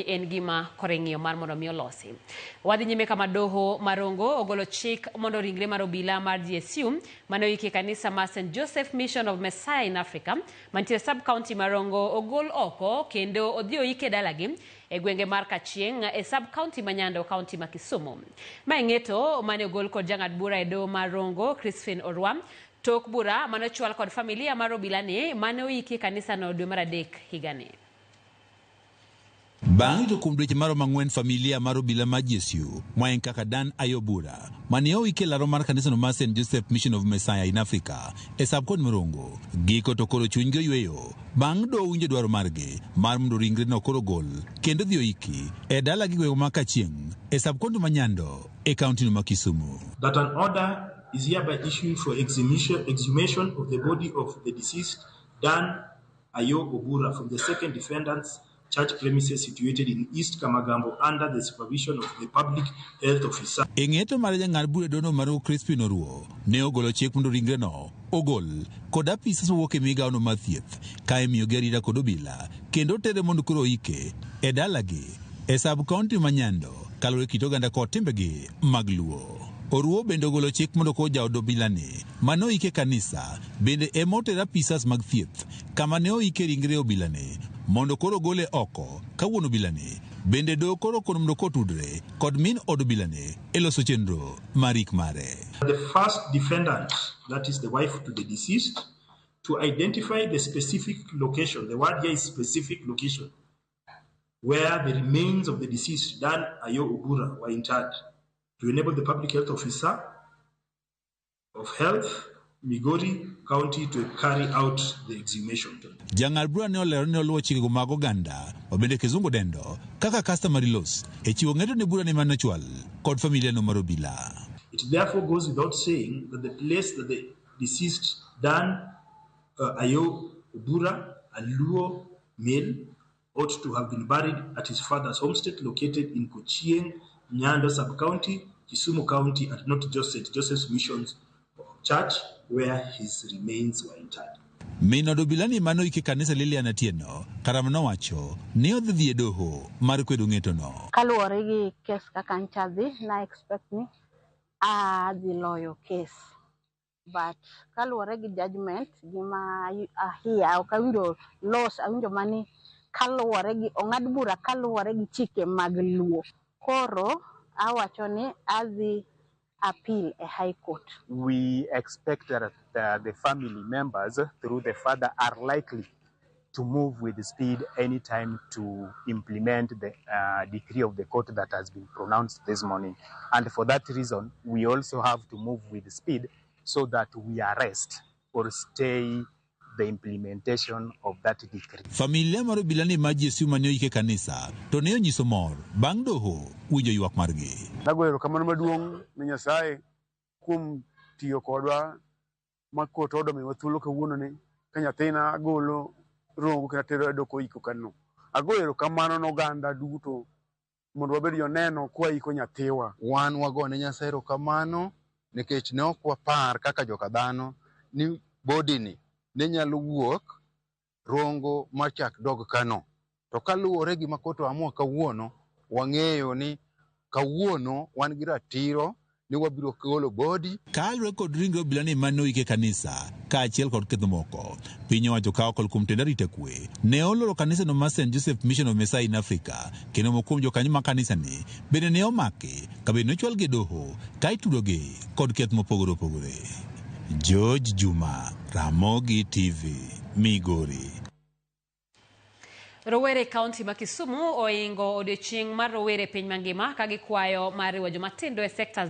en gima koreng'io mar mondo mi olosi. Wadhi nyime kama doho Marongo ogolo chik mondo ringre mar obila mar GSU mane oike kanisa mar St. Joseph Mission of Messiah in Africa mantiere sub-county Marongo ogol oko kendo odhi oike dalagi e gwenge mar Kachieng e sub-county Manyando county ma Kisumu. Ma ing'eto mane ogol kod jang'ad bura e doho Marongo Crispin Orwa tok bura mane ochwal kod familia mar obila ni mane oike kanisa no dwe mar adek higani. Bang' to kuom dweche maromo ang'wen familia mar obila mar GSU maen kaka Dan Ayobura mane oike laro mar kanisa no mar St. Joseph Mission of Messiah in Africa e sub-county Marongo giko to koro chunygi oyweyo bang' do winjo dwaro margi mar mondo ringre no koro gol kendo dhi oiki e dala gi gweng' ma Kachieng e sub-county Manyando e county no ma Kisumu. That an order is hereby issued for exhumation of the body of the deceased Dan Ayobura from the second defendant's church premises situated in East Kamagambo under the supervision of the public health officer. Eng'eto mar jang'ad bura dono Marongo Crispin Orwa ne ogolo chik mondo ringre no ogol kod apisa mowuok e migawo no mar thieth ka imiyogi arita kod obila kendo tere mondo koro oike e dalagi e sub-county Manyando kaluwore kit oganda kod timbegi mag Luo. Orwa bende ogolo chik mondo ko jaod obila ni mane oike kanisa bende ema otero apisas mag thieth kama ne oike ringre obila ni mondo koro gole oko kawuono obila ni bende do koro kono mondo kotudre kod min od obila ni e loso chenro marik mare. The first defendant, that is the wife to the deceased, to identify the specific location, the word here is specific location, where the remains of the deceased Dan Ayobura were interred, to enable the public health officer of health Migori County to carry out the exhumation. Jang'ad bura ne olero ne oluwo chikego mag oganda obende kizungu dendo kaka customary laws e chiwo ng'eto ne bura ne manochwal kod familia no mar obila. It therefore goes without saying that the place that the deceased Dan Ayobura, a Luo male, ought to have been buried at his father's homestead located in Kachieng, Nyando sub-county, Kisumu county, and not just St. Joseph's Mission's Church, where his remains were interred. Min od obila ni mane oike kanisa Lilian Atieno karama nowacho ni odhi e doho mar kwedo ng'eto no. Kaluwore gi kes kaka nchadhi na expect ni adhi loyo case, but kaluwore gi judgment gima ahia ok awinjo loss awinjo mani kaluwore gi ong'ad bura kaluwore gi chike mag Luo. Koro awacho ni adhi appeal a high court. We expect that the family members through the father are likely to move with speed anytime to implement the decree of the court that has been pronounced this morning. And for that reason, we also have to move with speed so that we arrest or stay the implementation of that decree. Familia mar obila ni mar GSU mane oike kanisa to ne onyiso mor bang' doho winjo ywak margi. Nagoero kamano maduong' ne Nyasaye kuom tiyo kodwa ma kot odomiwa thuolo kawuono ni ka nyathina agolo Rongo kata tero doko iko kano. Agoero kamano n'oganda duto mondo wabed joneno kwa iko nyathiwa. Wan wagone Nyasaye erokamano nikech ne ok wapar kaka joka dhano ni body ni ne nyalo wuok Rongo machak dog kano. To kaluwore gi makoto amua kawuono wang'eyo ni kawuono wan gi ratiro ni wabiro golo body. Kaluwore kod ringre obila ni mane oike kanisa kaachiel kod ketho moko piny owacho kawo okol kuom tend arita kwe ne oloro kanisa no mar St. Joseph Mission of Messiah in Africa kendo moko kuom jokanyo ma kanisa ni bende ne omaki kabende nochwal gi doho ka itudogi kod keth mopogore opogore. George Juma, Ramogi TV, Migori. Rowere County ma Kisumu oingo odiochieng' mar rowere piny mangima ka gikwayo mar riwo jomatindo e sectors